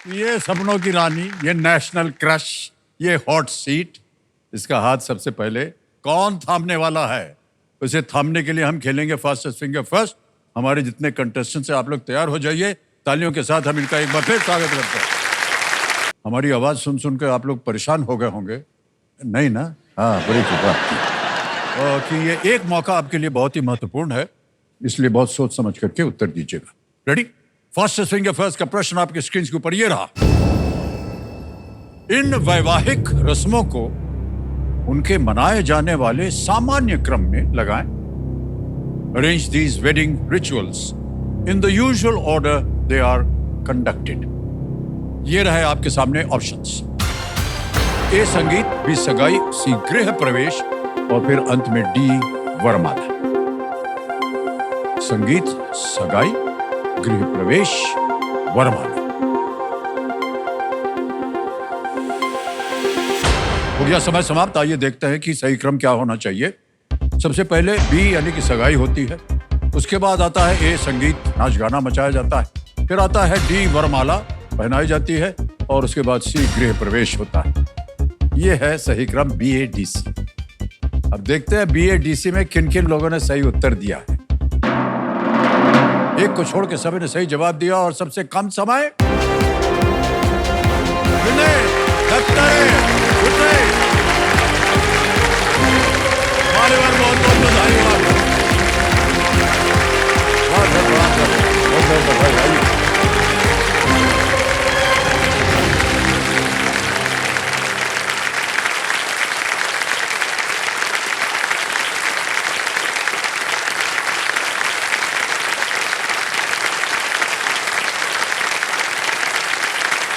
ये सपनों की रानी, ये नेशनल क्रश, ये हॉट सीट, इसका हाथ सबसे पहले कौन थामने वाला है? उसे थामने के लिए हम खेलेंगे फास्टेस्ट फिंगर फर्स्ट। हमारे जितने कंटेस्टेंट्स हैं, आप लोग तैयार हो जाइए। तालियों के साथ हम इनका एक बार फिर स्वागत करते हैं। हमारी आवाज सुन सुनकर आप लोग परेशान हो गए होंगे, नहीं ना? हाँ, बड़ी कृपा कि ये एक मौका आपके लिए बहुत ही महत्वपूर्ण है, इसलिए बहुत सोच समझ करके उत्तर दीजिएगा। रेडी? फास्टेस्ट फिंगर फर्स्ट का प्रश्न आपके स्क्रीन के ऊपर ये रहा। इन वैवाहिक रस्मों को उनके मनाए जाने वाले सामान्य क्रम में लगाएं। Arrange these wedding rituals in the usual order they are conducted. ये रहे आपके सामने ऑप्शंस। ए संगीत, बी सगाई, सी गृह प्रवेश और फिर अंत में डी वरमाला। संगीत, सगाई, गृह प्रवेश, वरमाला। हो गया समय समाप्त। आइए देखते हैं कि सही क्रम क्या होना चाहिए। सबसे पहले बी यानी कि सगाई होती है, उसके बाद आता है ए संगीत, नाच गाना मचाया जाता है, फिर आता है डी वरमाला पहनाई जाती है और उसके बाद सी गृह प्रवेश होता है। यह है सही क्रम BADC। अब देखते हैं BADC में किन किन लोगों ने सही उत्तर दिया है। एक को छोड़ के सभी ने सही जवाब दिया और सबसे कम समय बहुत बहुत बधाई।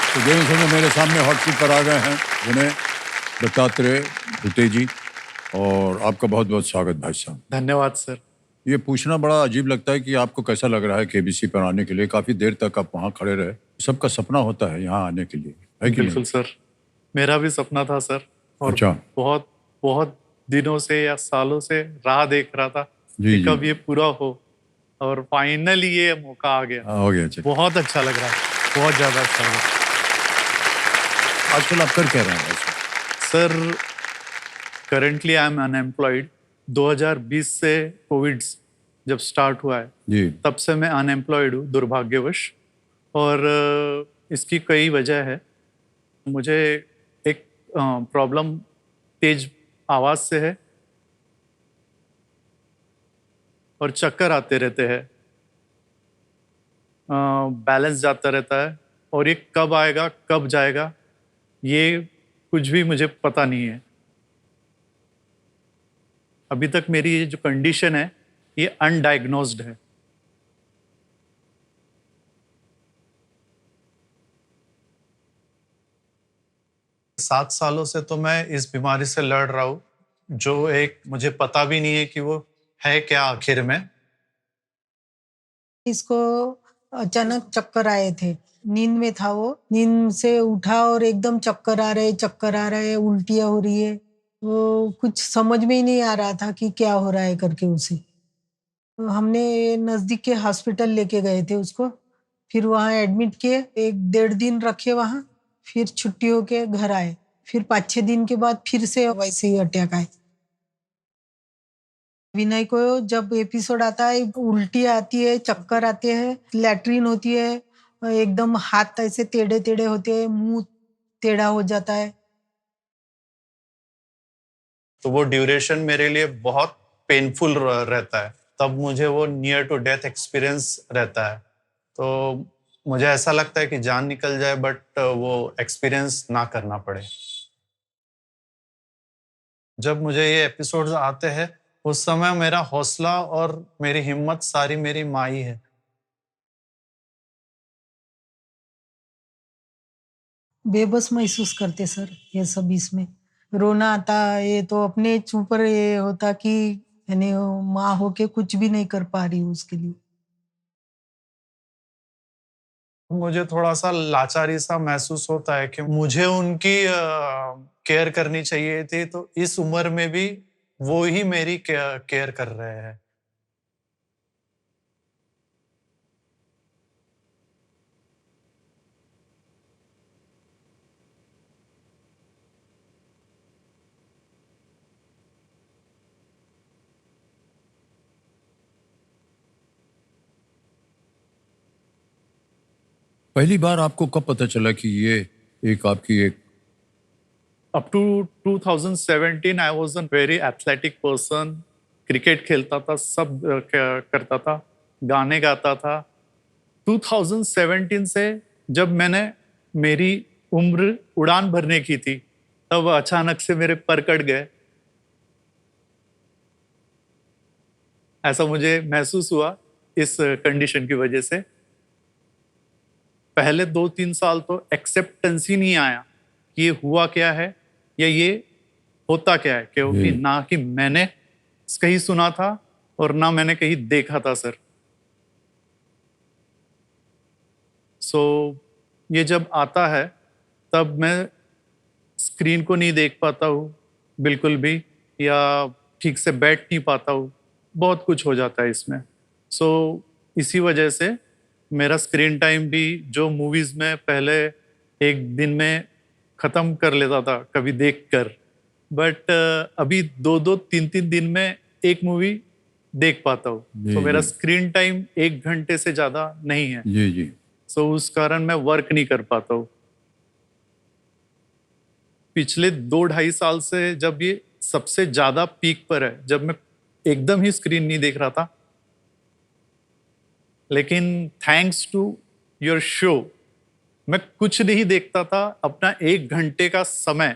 तो जो मेरे सामने हॉट सीट पर आ गए हैं, जिन्हें दत्तात्रेय भुट्टे जी, और आपका बहुत बहुत स्वागत भाई साहब। धन्यवाद सर। ये पूछना बड़ा अजीब लगता है कि आपको कैसा लग रहा है KBC पर आने के लिए। काफी देर तक आप वहाँ खड़े रहे, सबका सपना होता है यहाँ आने के लिए, है कि बिल्कुल सर, मेरा भी सपना था सर, और अच्छा। बहुत बहुत दिनों से या सालों से राह देख रहा था कि कब ये पूरा हो, और फाइनली ये मौका आ गया। हो गया। बहुत अच्छा लग रहा है, बहुत ज्यादा अच्छा लग रहा है। आजकल आप कर क्या रहे हैं sir? Currently I am unemployed. 2020 से कोविड जब स्टार्ट हुआ है जी, तब से मैं अनएम्प्लॉयड हूँ दुर्भाग्यवश, और इसकी कई वजह है। मुझे एक प्रॉब्लम तेज आवाज से है और चक्कर आते रहते हैं, बैलेंस जाता रहता है, और ये कब आएगा कब जाएगा ये कुछ भी मुझे पता नहीं है। अभी तक मेरी ये जो कंडीशन है ये अनडायग्नोज्ड है। सात सालों से तो मैं इस बीमारी से लड़ रहा हूँ, जो एक मुझे पता भी नहीं है कि वो है क्या आखिर में। इसको अचानक चक्कर आए थे, नींद में था वो, नींद से उठा और एकदम चक्कर आ रहे, उल्टियाँ हो रही है। वो कुछ समझ में ही नहीं आ रहा था कि क्या हो रहा है करके उसे। तो हमने नजदीक के हॉस्पिटल लेके गए थे उसको, फिर वहाँ एडमिट किए, 1-1.5 दिन रखे वहाँ, फिर छुट्टी होके घर आए। फिर 5-6 दिन के बाद फिर से वैसे ही अटैक आए। विनय को जब एपिसोड आता है, उल्टी आती है, चक्कर आते हैं, लैट्रिन होती है, एकदम हाथ ऐसे टेढ़े टेढ़े होते हैं, मुंह टेढ़ा हो जाता है। तो वो ड्यूरेशन मेरे लिए बहुत पेनफुल रहता है, तब मुझे वो नियर टू डेथ एक्सपीरियंस रहता है। तो मुझे ऐसा लगता है कि जान निकल जाए, बट वो एक्सपीरियंस ना करना पड़े। जब मुझे ये एपिसोड्स आते हैं उस समय मेरा हौसला और मेरी हिम्मत सारी मेरी माँ ही है। बेबस महसूस करते सर ये सब, इसमें रोना आता, ये तो अपने ऊपर ये होता कि यानी माँ होके कुछ भी नहीं कर पा रही हूँ उसके लिए। मुझे थोड़ा सा लाचारी सा महसूस होता है कि मुझे उनकी केयर करनी चाहिए थी, तो इस उम्र में भी वो ही मेरी केयर कर रहे हैं। पहली बार आपको कब पता चला कि ये एक आपकी एक up to 2017 I was a very athletic person. Cricket खेलता था, सब करता था, गाने गाता था। 2017 से जब मैंने मेरी उम्र उड़ान भरने की थी, तब अचानक से मेरे पर कट गए। ऐसा मुझे महसूस हुआ इस कंडीशन की वजह से। पहले 2-3 साल तो एक्सेप्टेंस ही नहीं आया कि ये हुआ क्या है या ये होता क्या है, क्योंकि ना कि मैंने कहीं सुना था और ना मैंने कहीं देखा था सर। सो ये जब आता है तब मैं स्क्रीन को नहीं देख पाता हूँ बिल्कुल भी, या ठीक से बैठ नहीं पाता हूँ, बहुत कुछ हो जाता है इसमें। सो इसी वजह से मेरा स्क्रीन टाइम भी, जो मूवीज में पहले एक दिन में खत्म कर लेता था कभी देखकर, बट अभी 2-2, 3-3 दिन में एक मूवी देख पाता हूँ। तो मेरा स्क्रीन टाइम 1 घंटे से ज्यादा नहीं है। जी जी। सो उस कारण मैं वर्क नहीं कर पाता हूँ। पिछले 2-2.5 साल से जब ये सबसे ज्यादा पीक पर है, जब मैं एकदम ही स्क्रीन नहीं देख रहा था, लेकिन थैंक्स टू योर शो मैं कुछ नहीं देखता था। अपना 1 घंटे का समय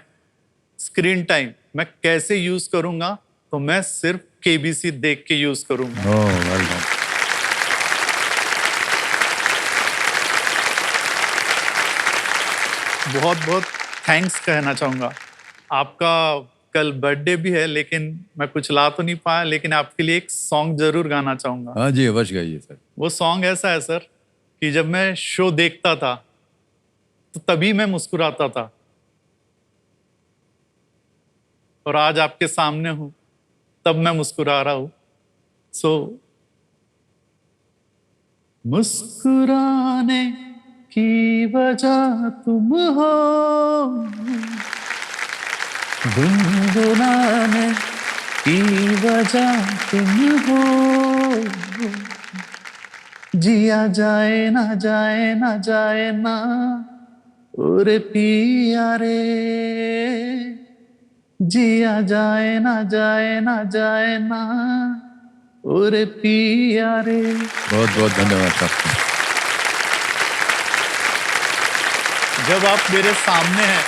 स्क्रीन टाइम मैं कैसे यूज करूंगा, तो मैं सिर्फ केबीसी देख के यूज करूंगा। Well done. बहुत बहुत थैंक्स कहना चाहूंगा। आपका कल बर्थडे भी है, लेकिन मैं कुछ ला तो नहीं पाया, लेकिन आपके लिए एक सॉन्ग जरूर गाना चाहूंगा। हाँ जी, अवश्य गाइए सर। वो सॉन्ग ऐसा है सर कि जब मैं शो देखता था तो तभी मैं मुस्कुराता था, और आज आपके सामने हूं तब मैं मुस्कुरा रहा हूं। सो मुस्कुराने की वजह तुम हो, गुनगुनाने की वजह तुम हो, जिया जाए ना जाए ना जाए ना और पिया रे, जिया जाए ना जाए ना जाए ना और पिया रे। बहुत बहुत धन्यवाद आपका। जब आप मेरे सामने हैं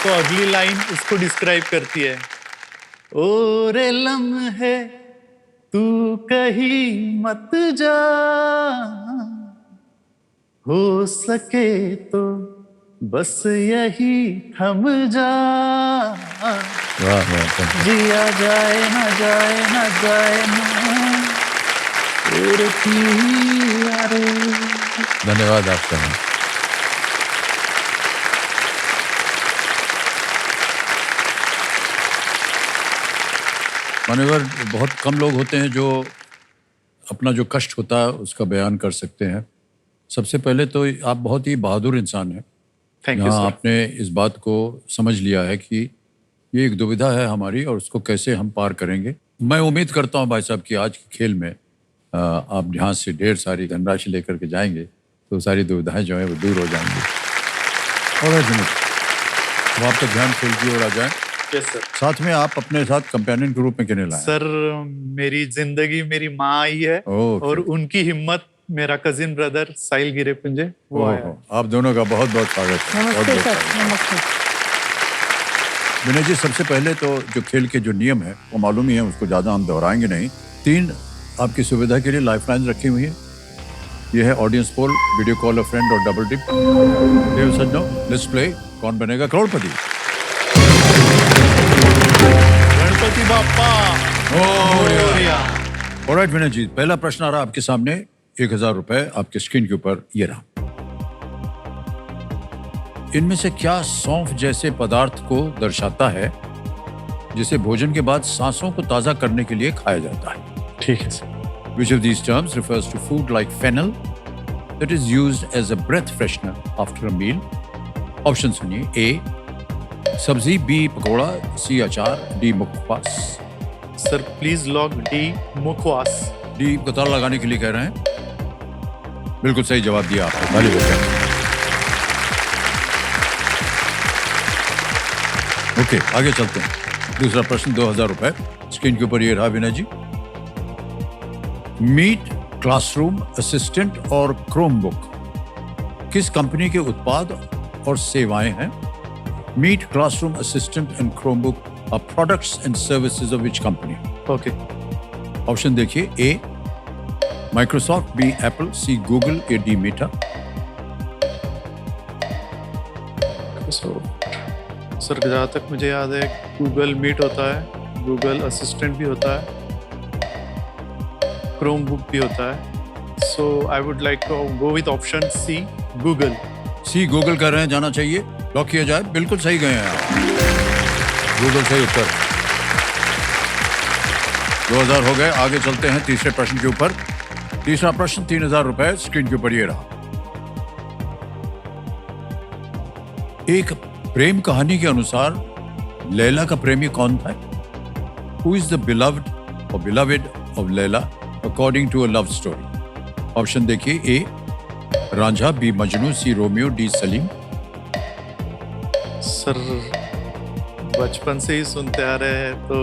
तो अगली लाइन उसको डिस्क्राइब करती है। ओ रे लम्हे तू कहीं मत जा, हो सके तो बस यही थम जा, वाह वाह। जिया जाए ना जाए ना जाए ना और पिया रे। धन्यवाद आपका। मान्यवर, बहुत कम लोग होते हैं जो अपना जो कष्ट होता है उसका बयान कर सकते हैं। सबसे पहले तो आप बहुत ही बहादुर इंसान हैं। थैंक यू यहाँ सर। आपने इस बात को समझ लिया है कि ये एक दुविधा है हमारी और उसको कैसे हम पार करेंगे। मैं उम्मीद करता हूँ भाई साहब कि आज के खेल में आप जहाँ से ढेर सारी धनराशि लेकर के जाएंगे तो सारी दुविधाएं जो हैं वो दूर हो जाएंगी। और तो आपका ध्यान खेल की ओर आ जाए। Yes sir. साथ में आप अपने साथ कंपेनियन के रूप में किन्हें लाए? सर मेरी जिंदगी मेरी माँ आई है, ओके। और उनकी हिम्मत मेरा कजिन ब्रदर साहिल गिरेपुंजे वो आया है। आप दोनों का बहुत बहुत स्वागत है। बहुत नमस्ते बहुत सर। स्वागत है। नमस्ते। विनय जी, सबसे पहले तो जो खेल के जो नियम है वो मालूम ही है, उसको ज़्यादा हम दोहराएंगे नहीं। 3 आपकी सुविधा के लिए लाइफ लाइन रखी हुई है। ये है ऑडियंस पोल, वीडियो कॉल अ फ्रेंड और डबल टिप। देव सज्जनों, लेट्स प्ले कौन बनेगा करोड़पति। गणपति बाप्पा मोरया। ऑलराइट विनय जी, पहला प्रश्न आ रहा है आपके सामने। 1000 रुपए आपके स्क्रीन के ऊपर ये रहा। इनमें से क्या सौंफ जैसे पदार्थ को दर्शाता है जिसे भोजन के बाद सांसों को ताजा करने के लिए खाया जाता है? ठीक है sir. Which of these terms refers to food like fennel that is used as a breath freshener after a meal? Options सुनिए। A सब्जी, B पकौड़ा, C अचार, D मुखवास। सर प्लीज लॉग डी मुखवास। D कतार लगाने के लिए कह रहे हैं। बिल्कुल सही जवाब दिया आपने, ताली बजाएं। ओके, आगे चलते हैं। दूसरा प्रश्न 2000 रुपए स्क्रीन के ऊपर ये रहा Vinay ji. Meet, Classroom Assistant और क्रोमबुक किस कंपनी के उत्पाद और सेवाएं हैं? Meet, Classroom Assistant and Chromebook are products and services of which company? Okay, option देखिए। A Microsoft, B Apple, C Google, A D Meta. Sir जहाँ तक मुझे याद है गूगल मीट होता है, गूगल असिस्टेंट भी होता है, क्रोम बुक भी होता है। So I would like to go with option C, Google. C Google कर रहे हैं, जाना चाहिए, लॉक किया जाए। बिल्कुल सही गए हैं आप, गूगल सही उत्तर। 2000 हो गए। आगे चलते हैं तीसरे प्रश्न के ऊपर। तीसरा प्रश्न 3000 रुपए स्क्रीन के ऊपर ये रहा। एक प्रेम कहानी के अनुसार लैला का प्रेमी कौन था? हु इज द बिलव्ड और beloved of Laila according to a love story? Option देखिए। A Ranjha, B Majnu, C Romeo, D Salim. Sir बचपन से ही सुनते आ रहे हैं तो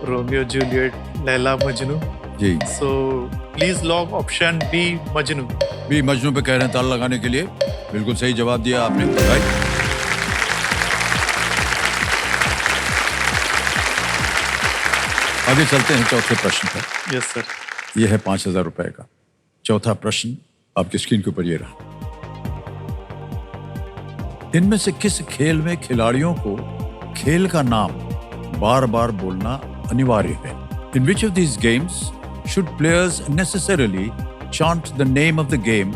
रोमियो जूलियट, लैला मजनू। जी, so please lock option B, Majnu. B Majnu पे कह रहे हैं ताला लगाने के लिए। बिल्कुल सही जवाब दिया आपने, बधाई। आगे चलते हैं चौथे प्रश्न पर। Yes sir. यह है 5000 रुपए का चौथा प्रश्न, आपकी स्क्रीन के ऊपर ये रहा। इनमें से किस खेल में खिलाड़ियों को खेल का नाम बार बार बोलना अनिवार्य है? In which of these games should players necessarily chant the name of the game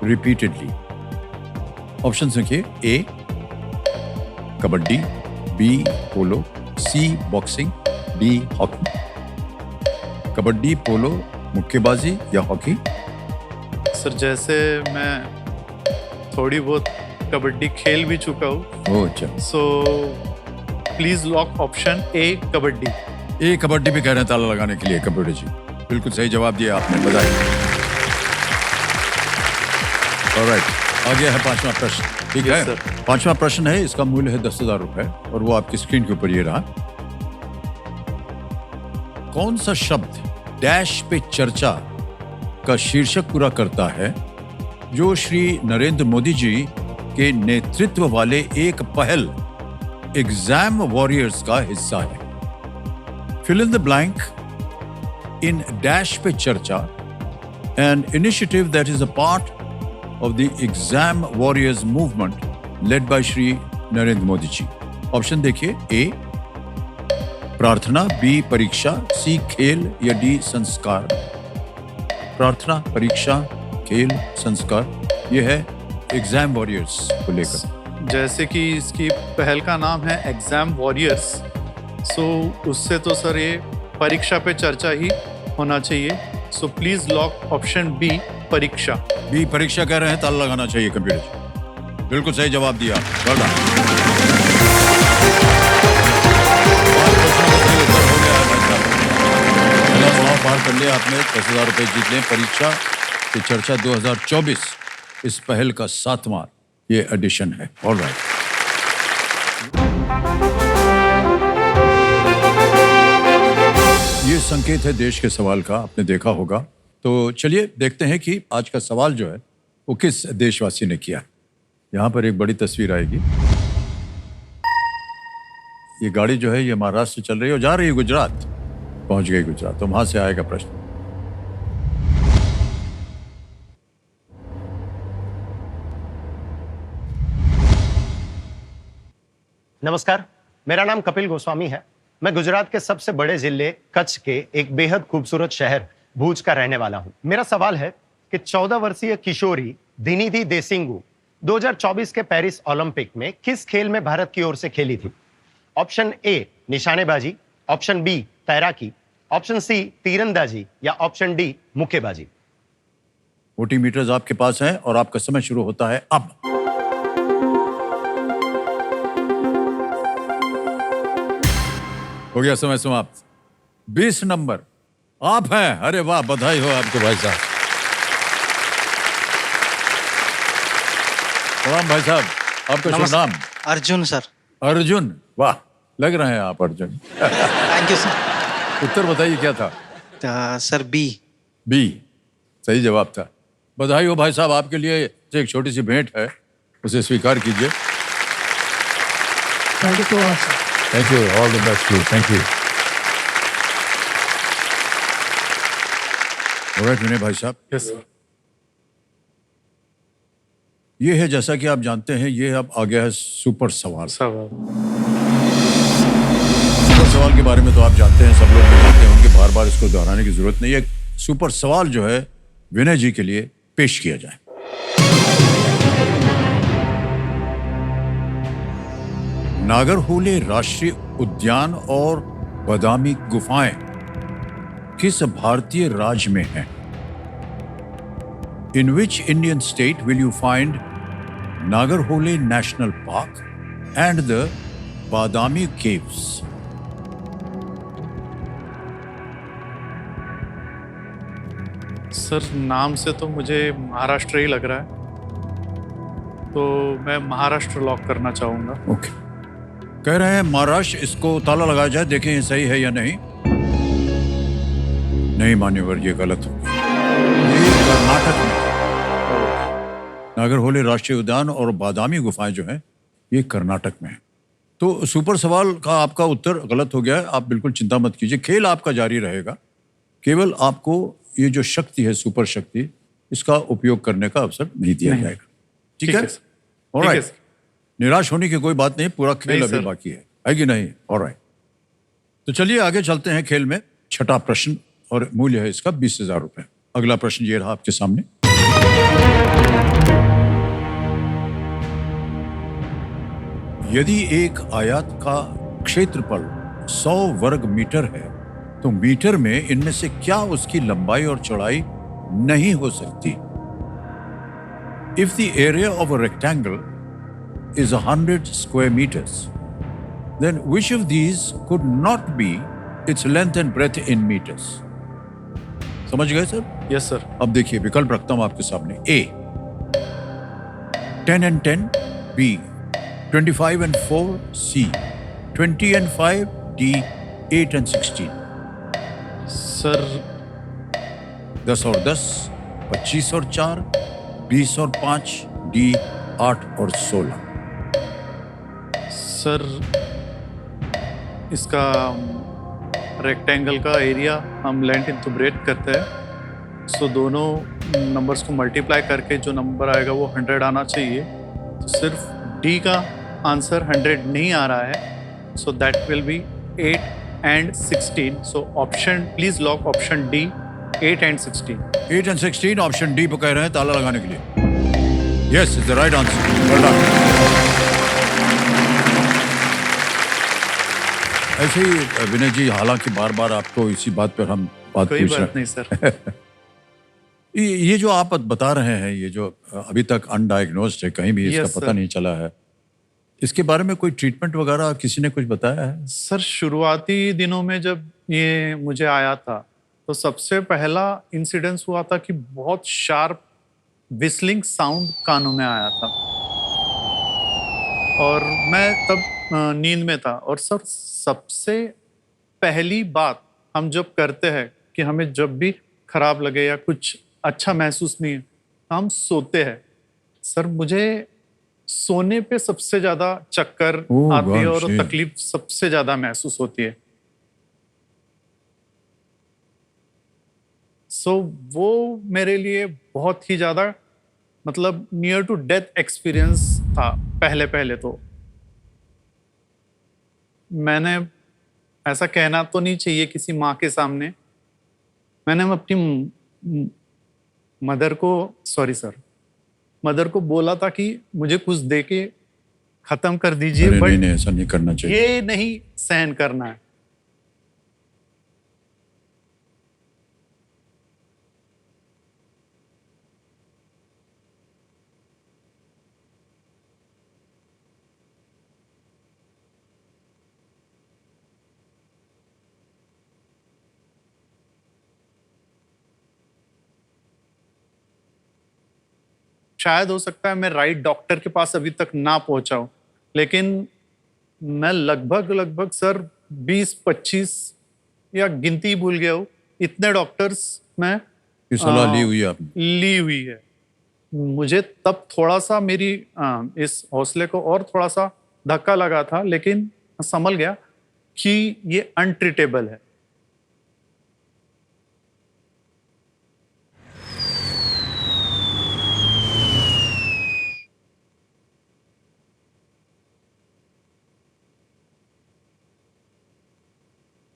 repeatedly? Option देखिए। A kabaddi, B polo, C boxing, D hockey. Kabaddi, polo, मुक्केबाजी या हॉकी? सर जैसे मैं थोड़ी बहुत कबड्डी खेल भी चुका हूँ, ओह अच्छा। So please lock option A, kabaddi. A kabaddi भी कह रहे हैं ताला लगाने के लिए, कबड्डी जी। बिल्कुल सही जवाब दिया आपने, बधाई। ऑलराइट, आगे है पांचवा प्रश्न। ठीक Yes, है, sir. पांचवा प्रश्न है, इसका मूल्य है 10,000 रुपए और वो आपकी स्क्रीन के ऊपर ये रहा। कौन सा शब्द डैश पे चर्चा का शीर्षक पूरा करता है जो श्री नरेंद्र मोदी जी के नेतृत्व वाले एक पहल एग्जाम वॉरियर्स का हिस्सा है? Fill in the blank in dash पे चर्चा, an initiative that is a part of the exam warriors movement led by Shri Narendra Modi ji. Option देखिए। ए प्रार्थना, बी परीक्षा, सी खेल या डी संस्कार। प्रार्थना, परीक्षा, खेल, संस्कार, ये है एग्जाम वॉरियर्स को लेकर। जैसे कि इसकी पहल का नाम है एग्जाम वॉरियर्स, सो उससे तो सर ये परीक्षा पे चर्चा ही होना चाहिए। So please lock option B, परीक्षा। बी परीक्षा कह रहे हैं, ताला लगाना चाहिए कंप्यूटर। बिल्कुल सही जवाब दिया, well done। पार कर लिया आपने, 10,000 रुपए जीत लें। परीक्षा की चर्चा 2024 इस पहल का 7वां ये एडिशन है। ऑलराइट, ये संकेत है देश के सवाल का, आपने देखा होगा। तो चलिए देखते हैं कि आज का सवाल जो है वो किस देशवासी ने किया। यहाँ पर एक बड़ी तस्वीर आएगी। ये गाड़ी जो है ये महाराष्ट्र चल रही है और जा रही है गुजरात, पहुंच गई गुजरात। तो वहां से आएगा प्रश्न। नमस्कार, मेरा नाम कपिल गोस्वामी है। मैं गुजरात के सबसे बड़े जिले कच्छ के एक बेहद खूबसूरत शहर भूज का रहने वाला हूं। मेरा सवाल है कि 14 वर्षीय किशोरी दिनिधि देसिंगू 2024 के पेरिस ओलंपिक में किस खेल में भारत की ओर से खेली थी? ऑप्शन ए निशानेबाजी, ऑप्शन बी तैराकी, ऑप्शन सी तीरंदाजी या ऑप्शन डी मुक्केबाजी। वोटिंग मीटर्स आपके पास है और आपका समय शुरू होता है अब। हो गया समय समाप्त। 20 नंबर आप हैं। अरे वाह, बधाई हो आपको भाई साहब। प्रणाम भाई साहब, आपका शुभ नमस्कार। नाम? अर्जुन सर। अर्जुन, वाह, लग रहे हैं आप अर्जुन। Thank you sir. उत्तर बताइए क्या था? Sir B. बी सही जवाब था। बधाई हो भाई साहब, आपके लिए एक छोटी सी भेंट है, उसे स्वीकार कीजिए। Thank you so much. Thank you, all the best too, thank you. Alright Vinay भाई साहब, यस सर। ये है, जैसा कि आप जानते हैं, ये अब आ गया है सुपर सवाल। सवाल। सुपर सवाल के बारे में तो आप जानते हैं, सब लोग भी जानते होंगे, बार बार इसको दोहराने की जरूरत नहीं है। सुपर सवाल जो है विनय जी के लिए पेश किया जाए। नागरहोले राष्ट्रीय उद्यान और बादामी गुफाएं किस भारतीय राज्य में हैं? In which Indian state will you find Nagarhole National Park and the Badami Caves? Sir नाम से तो मुझे महाराष्ट्र ही लग रहा है, तो मैं महाराष्ट्र लॉक करना चाहूंगा। ओके, कह रहे हैं महाराष्ट्र, इसको ताला लगाया जाए, देखें ये सही है या नहीं। नहीं मान्यवर, ये गलत हो गया। ये कर्नाटक में नागरहोले राष्ट्रीय उद्यान और बादामी गुफाएं जो हैं ये कर्नाटक में है। तो सुपर सवाल का आपका उत्तर गलत हो गया है, आप बिल्कुल चिंता मत कीजिए, खेल आपका जारी रहेगा। केवल आपको ये जो शक्ति है, सुपर शक्ति, इसका उपयोग करने का अवसर नहीं दिया जाएगा। ठीक है? सर। Alright, sir. निराश होने की कोई बात नहीं, पूरा खेल नहीं, अभी सर। बाकी है कि नहीं? ऑलराइट, तो चलिए आगे चलते हैं खेल में। छठा प्रश्न और मूल्य है इसका 20,000 रुपए। अगला प्रश्न ये रहा आपके सामने। यदि एक आयत का क्षेत्रफल 100 वर्ग मीटर है, तो मीटर में इनमें से क्या उसकी लंबाई और चौड़ाई नहीं हो सकती? If the area of a rectangle is 100 square meters, then which of these could not be its length and breadth in meters? समझ गए सर? Yes sir. अब देखिए, विकल्प रखता हूं आपके सामने। A 10 and 10, B 25 and 4, C 20 and 5, D 8 and 16। Sir 10 और 10, 25 और 4, 20 और 5, D 8 और 16। सर इसका रेक्टेंगल का एरिया हम लेंथ इंटू ब्रेथ करते हैं, सो दोनों नंबर्स को मल्टीप्लाई करके जो नंबर आएगा वो 100 आना चाहिए। तो सिर्फ डी का आंसर 100 नहीं आ रहा है, so that will be 8 and 16। So option please lock option D 8 and 16। 8 and 16 option D पर कह रहे हैं ताला लगाने के लिए। Yes is the right answer. Well done. ऐसे ही विनय जी, हालांकि बार बार आपको इसी बात पर हम बात कोई पूछ बात रहे नहीं सर। हैं। ये जो आप बता रहे हैं, ये जो अभी तक अनडायग्नोस्ड है, कहीं भी इसका Yes, पता sir. नहीं चला है, इसके बारे में कोई ट्रीटमेंट वगैरह किसी ने कुछ बताया है? सर शुरुआती दिनों में जब ये मुझे आया था, तो सबसे पहला इंसिडेंस हुआ था कि बहुत शार्प विस्लिंग साउंड कानों में आया था, और मैं तब नींद में था। और सर सबसे पहली बात हम जब करते हैं कि हमें जब भी खराब लगे या कुछ अच्छा महसूस नहीं है, हम सोते हैं। सर मुझे सोने पे सबसे ज्यादा चक्कर ओह, आती है और God, तकलीफ सबसे ज्यादा महसूस होती है। सो वो मेरे लिए बहुत ही ज्यादा मतलब नियर टू डेथ एक्सपीरियंस था। पहले पहले तो मैंने, ऐसा कहना तो नहीं चाहिए किसी माँ के सामने, मैंने अपनी मदर को, सॉरी सर, मदर को बोला था कि मुझे कुछ दे के खत्म कर दीजिए, अरे नहीं बट नहीं, ऐसा नहीं करना चाहिए। ये नहीं सहन करना है। शायद हो सकता है मैं राइट डॉक्टर के पास अभी तक ना पहुंचा हूं, लेकिन मैं लगभग सर 20-25 या गिनती भूल गया हूँ, इतने डॉक्टर्स मैं की सलाह ली हुई है आपने? ली हुई है। मुझे तब थोड़ा सा मेरी इस हौसले को और थोड़ा सा धक्का लगा था, लेकिन समझ गया कि ये अनट्रीटेबल है।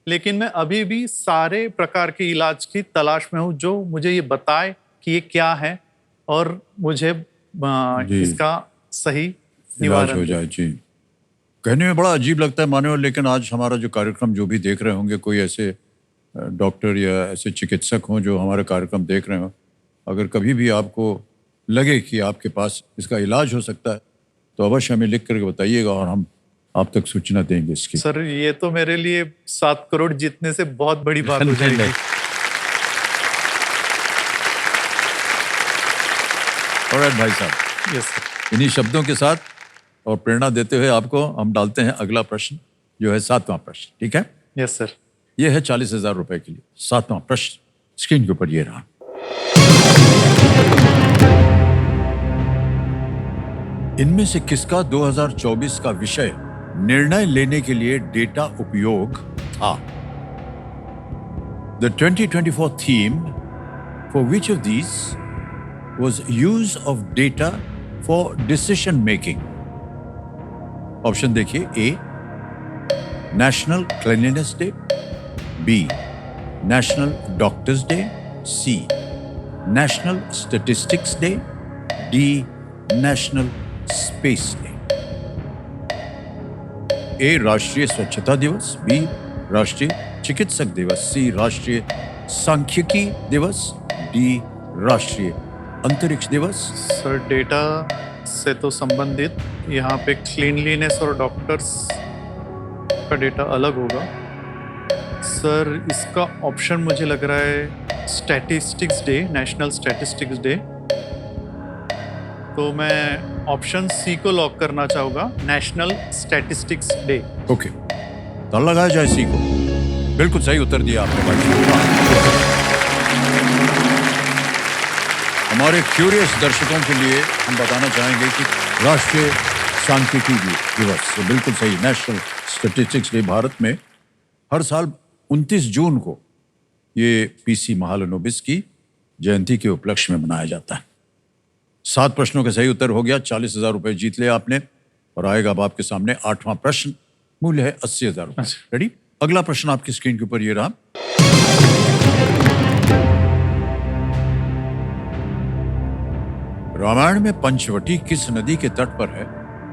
लेकिन मैं अभी भी सारे प्रकार के इलाज की तलाश में हूं जो मुझे ये बताए कि ये क्या है और मुझे जी। इसका सही इलाज निवारण हो दे। जाए। जी, कहने में बड़ा अजीब लगता है मान्यवर, लेकिन आज हमारा जो कार्यक्रम जो भी देख रहे होंगे, कोई ऐसे डॉक्टर या ऐसे चिकित्सक हों जो हमारे कार्यक्रम देख रहे हो, अगर कभी भी आपको लगे कि आपके पास इसका इलाज हो सकता है तो अवश्य हमें लिख करके बताइएगा और हम आप तक सूचना देंगे इसकी। सर ये तो मेरे लिए 7 करोड़ जीतने से बहुत बड़ी बात हो जाएगी। ऑलराइट भाई साहब, यस सर। इन्हीं शब्दों के साथ और प्रेरणा देते हुए आपको हम डालते हैं अगला प्रश्न, जो है 7वां प्रश्न। ठीक है, यस सर। यह है 40,000 रुपए के लिए 7वां प्रश्न। स्क्रीन के ऊपर ये रहा। इनमें से किसका 2024 का विषय निर्णय लेने के लिए डेटा उपयोग था? The 2024 theme for which of these was use of data for decision making? Option देखिए। A, National Cleanliness Day, B, National Doctors Day, C, National Statistics Day, D, National Space Day. A, राष्ट्रीय स्वच्छता दिवस, B, राष्ट्रीय चिकित्सक दिवस, सी, राष्ट्रीय सांख्यिकी दिवस, डी, राष्ट्रीय अंतरिक्ष दिवस। सर डेटा से तो संबंधित यहाँ पे क्लीनलीनेस और डॉक्टर्स का डेटा अलग होगा। सर इसका ऑप्शन मुझे लग रहा है statistics day, national Statistics day. तो मैं ऑप्शन सी को लॉक करना चाहूँगा, नेशनल स्टैटिस्टिक्स डे। ओके, तो लगाया जाए सी को। बिल्कुल सही उत्तर दिया आपने भाई। हमारे क्यूरियस दर्शकों के लिए हम बताना चाहेंगे कि राष्ट्रीय सांख्यिकी दिवस, तो बिल्कुल सही, नेशनल स्टैटिस्टिक्स डे भारत में हर साल 29 जून को ये पीसी महालनोबिस की जयंती के उपलक्ष्य में मनाया जाता है। 7 प्रश्नों का सही उत्तर हो गया, 40,000 रुपए जीत लिया आपने। और आएगा अब आपके सामने 8वां प्रश्न, मूल्य है 80,000 रुपए। रेडी? अगला प्रश्न आपकी स्क्रीन के ऊपर ये रहा। रामायण में पंचवटी किस नदी के तट पर है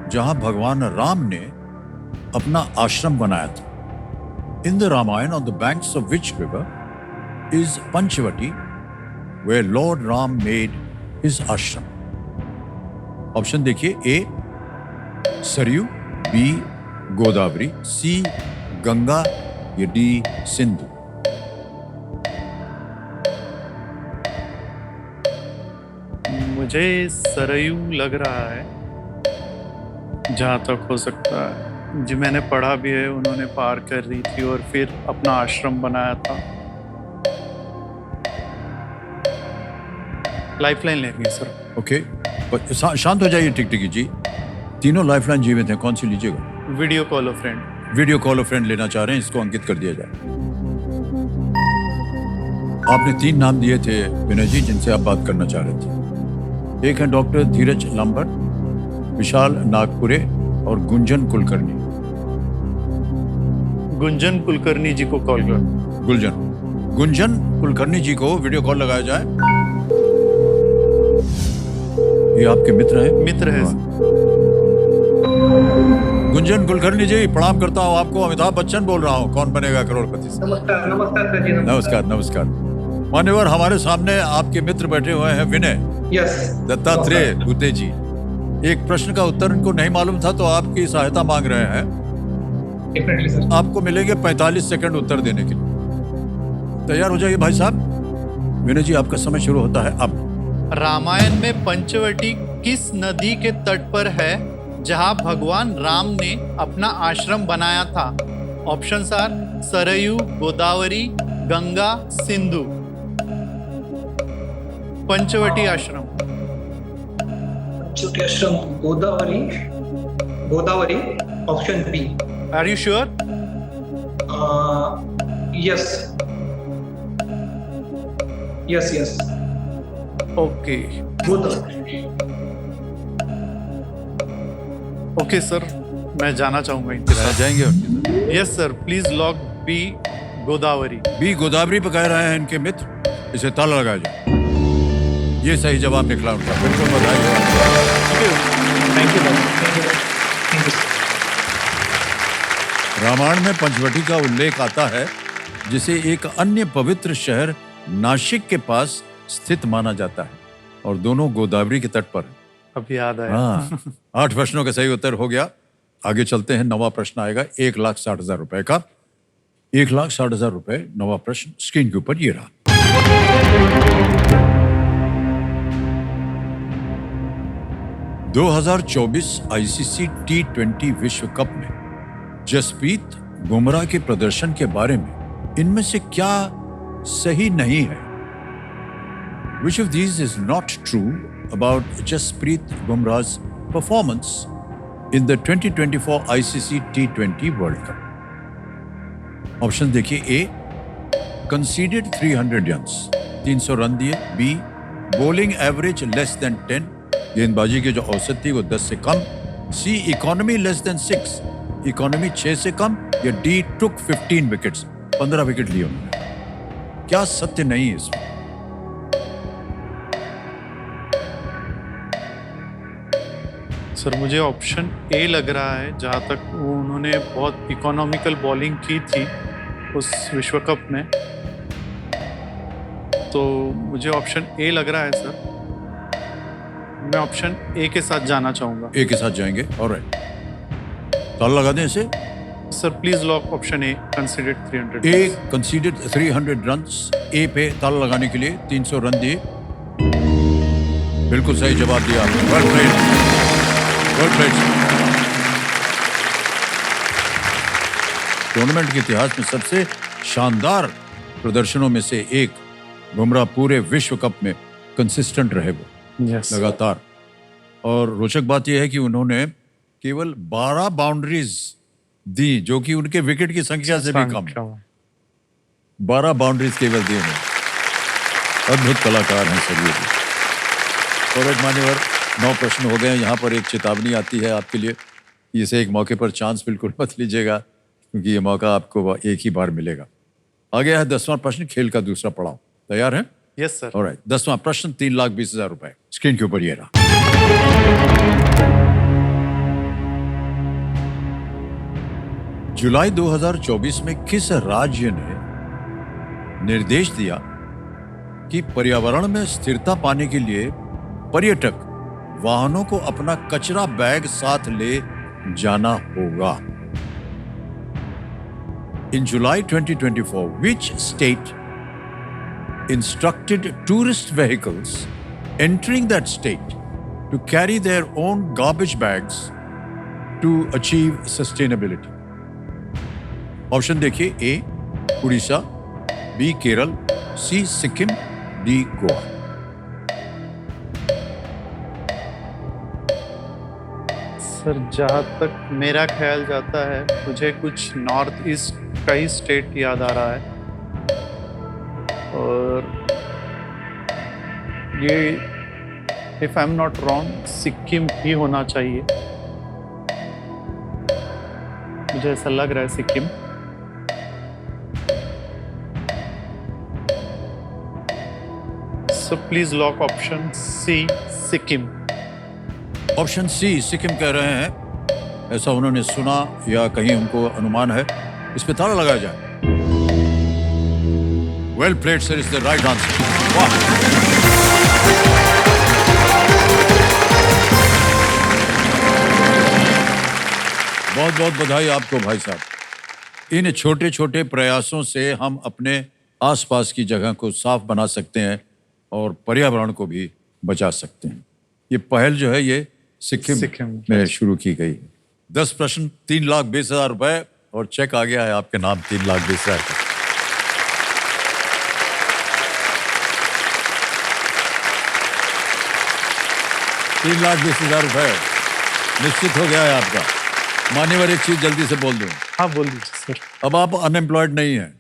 जहां भगवान राम ने अपना आश्रम बनाया था? In the Ramayana, on the banks of which river is Panchavati where lord Ram made his ashram? Option देखिए। A, Saryu, B, Godavari, C, Ganga, या डी, सिंधु। मुझे सरयू लग रहा है, जहाँ तक हो सकता है। जी मैंने पढ़ा भी है, उन्होंने पार कर रही थी और फिर अपना आश्रम बनाया था। लाइफलाइन लेंगे सर। ओके, शांत हो जाइए टिकटिकी जी। तीनों लाइफलाइन जीवित हैं, कौन सी लीजिएगा? Video call of friend. Video call of friend लेना चाह रहे हैं, इसको अंकित कर दिया जाए। आपने 3 नाम दिए थे विनय जी जिनसे आप बात करना चाह रहे थे। एक है डॉक्टर धीरज लांबर, विशाल नागपुरे और गुंजन कुलकर्णी। गुंजन कुलकर्णी जी को कॉल कर। गुंजन कुलकर्णी जी को वीडियो कॉल लगाया जाए। ये आपके मित्र हैं? मित्र है। गुंजन कुलकर्णी जी, प्रणाम करता हूँ आपको। अमिताभ बच्चन बोल रहा हूँ, कौन बनेगा करोड़पति से। नमस्कार नमस्कार सर जी। नमस्कार नमस्कार। मान्यवर, हमारे सामने आपके मित्र बैठे हुए हैं विनय यस दत्तात्रेय भूते जी। एक प्रश्न का उत्तर इनको नहीं मालूम था तो आपकी सहायता मांग रहे हैं। Definitely sir. आपको मिलेंगे 45 सेकंड उत्तर देने के लिए। तैयार हो जाइए भाई साहब। विनय जी, आपका समय शुरू होता है अब। रामायण में पंचवटी किस नदी के तट पर है जहां भगवान राम ने अपना आश्रम बनाया था? Options are Saryu, Godavari, Ganga, Sindhu. पंचवटी आश्रम। छोटे आश्रम Godavari, Godavari, option B. Are you sure? Yes, yes, yes, okay Godavari. Okay sir, मैं जाना चाहूंगा इनके साथ। जाएंगे उनके साथ। Yes sir, please lock B Godavari. B Godavari पे कह रहे हैं इनके मित्र, इसे ताला लगा जाए। ये सही जवाब निकला उनका, बिल्कुल बधाई हो। Thank you. रामायण में पंचवटी का उल्लेख आता है, जिसे एक अन्य पवित्र शहर नासिक के पास स्थित माना जाता है, और दोनों गोदावरी के तट पर है। अब याद आया। हाँ, 8 प्रश्नों का सही उत्तर हो गया। आगे चलते हैं, 9वां प्रश्न आएगा 1,60,000 रुपए का। 1,60,000 रुपए, 9वां प्रश्न स्क्रीन के ऊपर ये रहा। 2024 आईसीसी T20 विश्व कप में जसप्रीत बुमराह के प्रदर्शन के बारे में इनमें से क्या सही नहीं है? Which of these is not true about Jasprit Bumrah's performance in the 2024 ICC T20 World Cup? Option देखिए। A, conceded 300 runs, 300 रन दिए। B, bowling average less than 10, गेंदबाजी की जो औसत थी वो 10 से कम। C, economy less than 6, economy 6 से कम। या D, took 15 विकेट्स, 15 विकेट लिए उन्होंने। क्या सत्य नहीं है इसमें? सर मुझे ऑप्शन ए लग रहा है, जहाँ तक उन्होंने बहुत इकोनॉमिकल बॉलिंग की थी उस विश्व कप में, तो मुझे ऑप्शन ए लग रहा है सर। मैं ऑप्शन ए के साथ जाना चाहूंगा। ए के साथ जाएंगे, ऑलराइट। ताला लगा दें इसे। Sir please lock option A, considered 300। A considered 300 runs. A पे ताला लगाने के लिए 300 रन दिए। बिल्कुल सही जवाब दिया आपने। Well played, well played. Tournament के इतिहास में सबसे शानदार प्रदर्शनों में से एक बुमराह पूरे विश्व कप में कंसिस्टेंट रहे वो, लगातार। और रोचक बात यह है कि उन्होंने केवल 12 बाउंड्रीज दी, जो कि उनके विकेट की संख्या से भी कम। 12 बाउंड्रीज केवल दी उन्होंने। अद्भुत कलाकार हैं सर ये भी। और एक मान्यवर, 9 प्रश्न हो गए। यहाँ पर एक चेतावनी आती है आपके लिए, इसे एक मौके पर चांस बिल्कुल मत लीजिएगा, क्योंकि ये मौका आपको एक ही बार मिलेगा। आ गया है 10वां प्रश्न, खेल का दूसरा पड़ाव। तैयार हैं? Yes sir. ऑलराइट, 10वां प्रश्न 3,20,000 रुपए स्क्रीन के ऊपर ये रहा। जुलाई 2024 में किस राज्य ने निर्देश दिया कि पर्यावरण में स्थिरता पाने के लिए पर्यटक वाहनों को अपना कचरा बैग साथ ले जाना होगा? In July 2024, which state instructed tourist vehicles entering that state to carry their own garbage bags to achieve sustainability? Option देखिए। ए उड़ीसा, बी केरल, सी सिक्किम, डी गोवा। सर जहाँ तक मेरा ख्याल जाता है, मुझे कुछ नॉर्थ ईस्ट का ही स्टेट याद आ रहा है, और ये if I am not wrong Sikkim ही होना चाहिए। मुझे ऐसा लग रहा है Sikkim. So please lock option C, Sikkim. Option C Sikkim कह रहे हैं, ऐसा उन्होंने सुना या कहीं उनको अनुमान है? इस पे ताला लगाया जाए। Well played sir, is the right answer. वाह, बहुत बहुत बधाई आपको भाई साहब। इन छोटे छोटे प्रयासों से हम अपने आसपास की जगह को साफ बना सकते हैं और पर्यावरण को भी बचा सकते हैं। ये पहल जो है ये सिक्किम सिक्किम में शुरू की गई है। 10 प्रश्न, 3,20,000 रुपए और चेक आ गया है आपके नाम 3,20,000 का। ₹3,20,000 निश्चित हो गया है आपका। मान्यवर एक चीज जल्दी से बोल दूं, हाँ बोल दीजिए सर। अब आप अनएम्प्लॉयड नहीं हैं।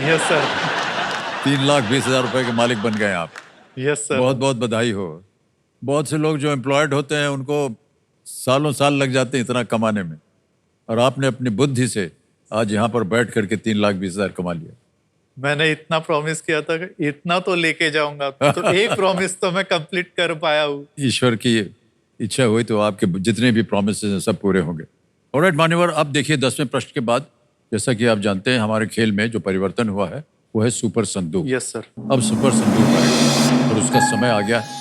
Yes sir. 3,20,000 रुपए के मालिक बन गए आप। Yes sir. बहुत बहुत बधाई हो। बहुत से लोग जो एम्प्लॉयड होते हैं उनको सालों साल लग जाते हैं इतना कमाने में, और आपने अपनी बुद्धि से आज यहाँ पर बैठ करके 3,20,000 कमा लिया। मैंने इतना प्रॉमिस किया था कि इतना तो लेके जाऊंगा, तो एक प्रॉमिस तो मैं कंप्लीट कर पाया हूँ। ईश्वर की इच्छा हुई तो आपके जितने भी प्रॉमिस हैं सब पूरे होंगे। ऑलराइट मान्यवर, अब देखिए 10वें प्रश्न के बाद, जैसा कि आप जानते हैं हमारे खेल में जो परिवर्तन हुआ है वो है सुपर संदूक। Yes sir. अब सुपर संदूक आएगा और उसका समय आ गया है।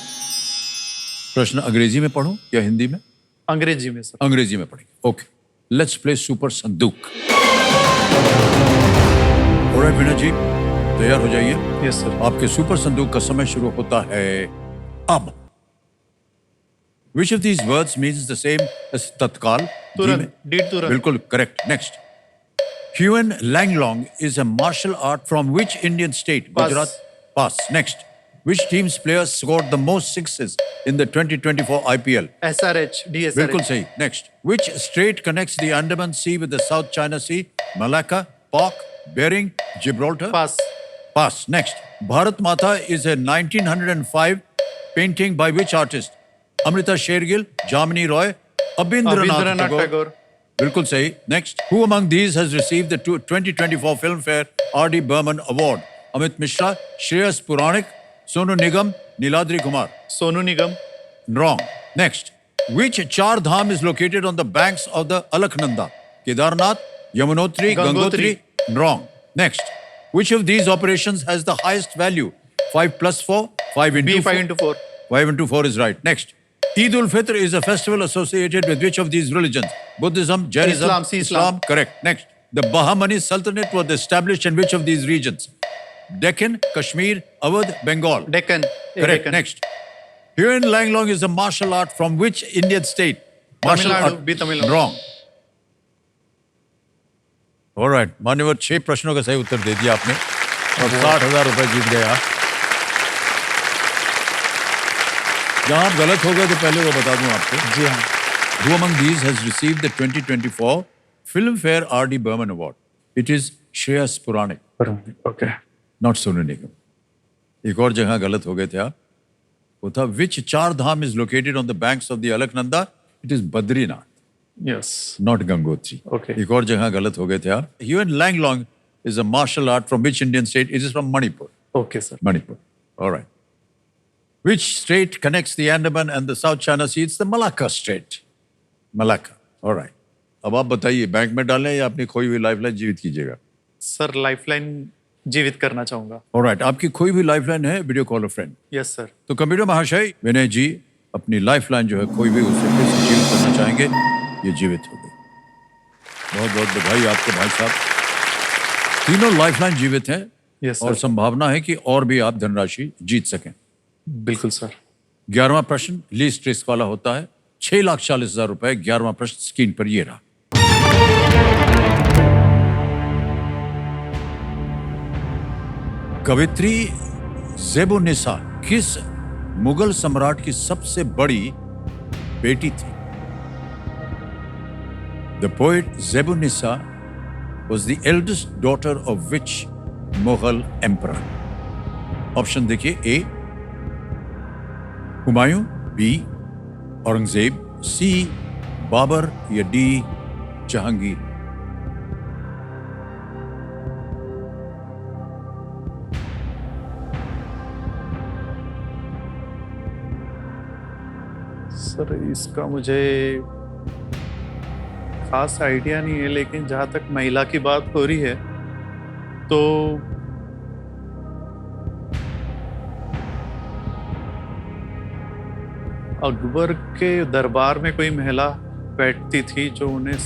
प्रश्न अंग्रेजी में पढ़ूं या हिंदी में? अंग्रेजी में सर। अंग्रेजी में पढ़ेंगे। ओके, लेट्स प्ले सुपर संदूक। ऑलराइट विनय जी, तैयार हो जाइए। Yes sir. आपके सुपर संदूक का समय शुरू होता है अब। Which of these words means the same as तत्काल? तुरंत, डीड तुरंत। बिल्कुल correct. Next, Huan Langlong is a martial art from which Indian state? Pass. Gujarat. Pass. Next, which team's players scored the most sixes in the 2024 IPL? SRH, DSRH। बिल्कुल सही। Next, which strait connects the Andaman Sea with the South China Sea? Malacca, Pak, Bering, Gibraltar? Pass. Pass. Next, Bharat Mata is a 1905 painting by which artist? Amrita Shergill, Jamini Roy, Abhindranath Rabindranath Tagore. Tagore. बिल्कुल सही। Next, who among these has received the 2024 Filmfare R.D. Burman Award? Amit Mishra, Shreyas Puranik, Sonu Nigam, Niladri Kumar. Sonu Nigam. Wrong. Next, which Char Dham is located on the banks of the Alaknanda? Kedarnath, Yamunotri, Gangotri. Gangotri. Wrong. Next, which of these operations has the highest value? 5 plus 4, 5 into B 4. 5 into 4। 5 into 4 is right. Next, Eid ul-Fitr is a festival associated with which of these religions? Buddhism, Jainism, Islam, see Islam. Correct. Next, the Bahmani Sultanate was established in which of these regions? Deccan, Kashmir, Awadh, Bengal. Deccan. Correct. Next, Huan Langlong is a martial art from which Indian state? Martial Tamil Nadu, art. भी Tamil Nadu. Wrong. All right, मान्यवर 6 प्रश्नों का सही उत्तर दे दिया आपने और 60,000 रुपए जीत गए आप। जहां आप गलत हो गए तो पहले वो बता दूं आपको। जी हाँ। Who among these has received the 2024 Filmfare R.D. Burman Award? It is Shreyas Puranik, okay. not Sonu Nigam. एक और जगह गलत हो गए थे आप, वो था which Char Dham is located on the banks of the Alaknanda? It is Badrinath, yes. not Gangotri. Okay. एक और जगह गलत हो गए थे आप। Huan Langlong is a martial art from which Indian state? It is from Manipur. Okay sir. Manipur. All right. Which strait connects the Andaman and the South China Sea? It's the Malacca Strait. Malacca. All right. अब आप बताइए, bank में डालें या अपनी खोई हुई lifeline जीवित कीजिएगा? सर लाइफलाइन जीवित करना चाहूंगा। All right. आपकी खोई हुई लाइफलाइन है video call friend. Yes sir. तो कंप्यूटर महाशय विनय जी अपनी लाइफलाइन जो है खोई हुई उसे फिर से जीवित करना चाहेंगे। ये जीवित हो गई। बहुत बहुत बधाई आपको भाई साहब। तीनों लाइफलाइन जीवित हैं यस और सर। संभावना है कि और भी आप धनराशि जीत सकें। बिल्कुल सर। 11वां प्रश्न लीस्ट रिस्क वाला होता है। 6,40,000 रुपए। 11वां प्रश्न स्क्रीन पर ये रहा। कवित्री ज़ेबुन्निसा किस मुगल सम्राट की सबसे बड़ी बेटी थी? The poet Zebunnisa was the eldest daughter of which Mughal emperor? Option देखिए। A Humayun, B Aurangzeb, C Babar या डी जहांगीर। सर इसका मुझे खास आइडिया नहीं है, लेकिन जहां तक महिला की बात हो रही है तो अकबर के दरबार में कोई महिला बैठती थी जो उन्हें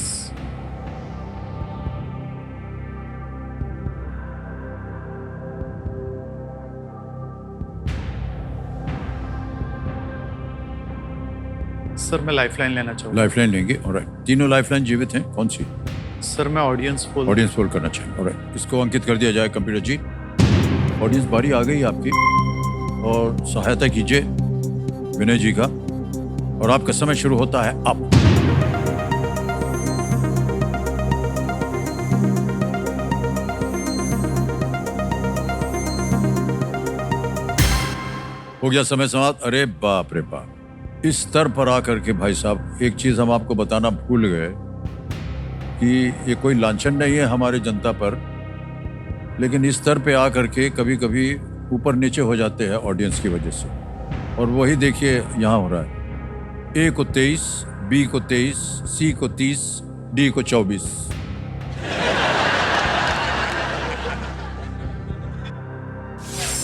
सर मैं लाइफलाइन लेना चाहूँगा। लाइफलाइन लेंगे। ऑलराइट, तीनों लाइफलाइन जीवित हैं। कौन सी? सर मैं ऑडियंस पोल। ऑडियंस पोल करना चाहिए। ऑलराइट, इसको अंकित कर दिया जाए कंप्यूटर जी। ऑडियंस बारी आ गई आपकी, और सहायता कीजिए विनय जी का, और आपका समय शुरू होता है अब। हो गया समय समाप्त। अरे बाप रे बाप, इस स्तर पर आकर के भाई साहब एक चीज हम आपको बताना भूल गए कि ये कोई लांछन नहीं है हमारे जनता पर, लेकिन इस स्तर पे आकर के कभी कभी ऊपर नीचे हो जाते हैं ऑडियंस की वजह से। और वही देखिए यहाँ हो रहा है। ए को 23, बी को 23, सी को 30, डी को 24।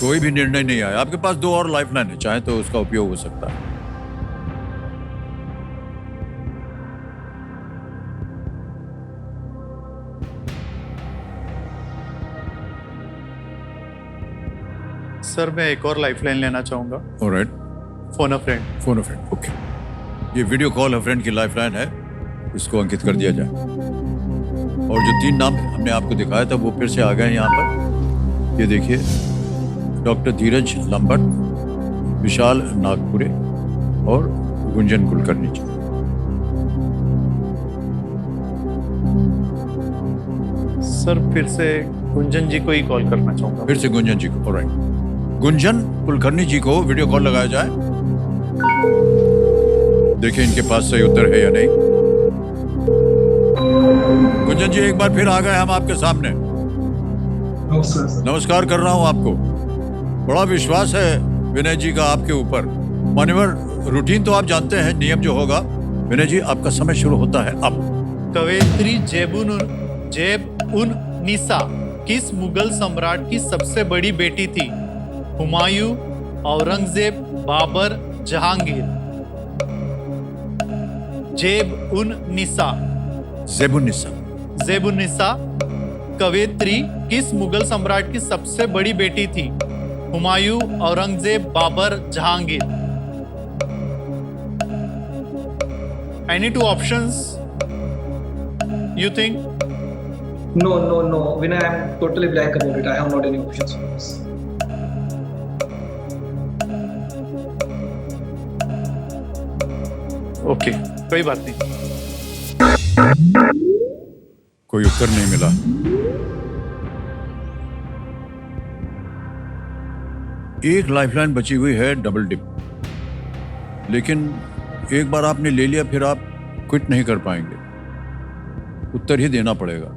कोई भी निर्णय नहीं आया। आपके पास 2 और लाइफलाइन है, चाहे तो उसका उपयोग हो सकता है। सर मैं एक और लाइफलाइन लेना चाहूँगा। ऑलराइट, फोन अ फ्रेंड। फोन अ फ्रेंड। ओके, ये वीडियो कॉल अ फ्रेंड की लाइफलाइन है, इसको अंकित कर दिया जाए। और जो 3 नाम हमने आपको दिखाया था वो फिर से आ गए हैं यहाँ पर। ये देखिए, डॉक्टर धीरज लंबट, विशाल नागपुरे और गुंजन कुलकर्णी जी। सर फिर से गुंजन जी को ही कॉल करना चाहूँगा। फिर से गुंजन जी को। ऑलराइट, गुंजन कुलकर्णी जी को वीडियो कॉल लगाया जाए। देखिए इनके पास सही उत्तर है या नहीं। गुंजन जी एक बार फिर आ गए हम आपके सामने। नमस्कार कर रहा हूं आपको। बड़ा विश्वास है विनय जी का आपके ऊपर। मान्यवर, रूटीन तो आप जानते हैं, नियम जो होगा। विनय जी आपका समय शुरू होता है अब। कवयित्री जेब उन निसा किस मुगल सम्राट की सबसे बड़ी बेटी थी? हुमायूं, औरंगजेब, बाबर, जहांगीर। जेब-उन-निसा कवयित्री किस मुगल सम्राट की सबसे बड़ी बेटी थी? Humayun, Aurangzeb, Babar, Jahangir. Any 2 options you think? No. Vinay, I'm totally blank about it. I have not any options for this. Okay, कोई बात नहीं। कोई उत्तर नहीं मिला। एक लाइफलाइन बची हुई है, डबल डिप। लेकिन एक बार आपने ले लिया फिर आप क्विट नहीं कर पाएंगे, उत्तर ही देना पड़ेगा।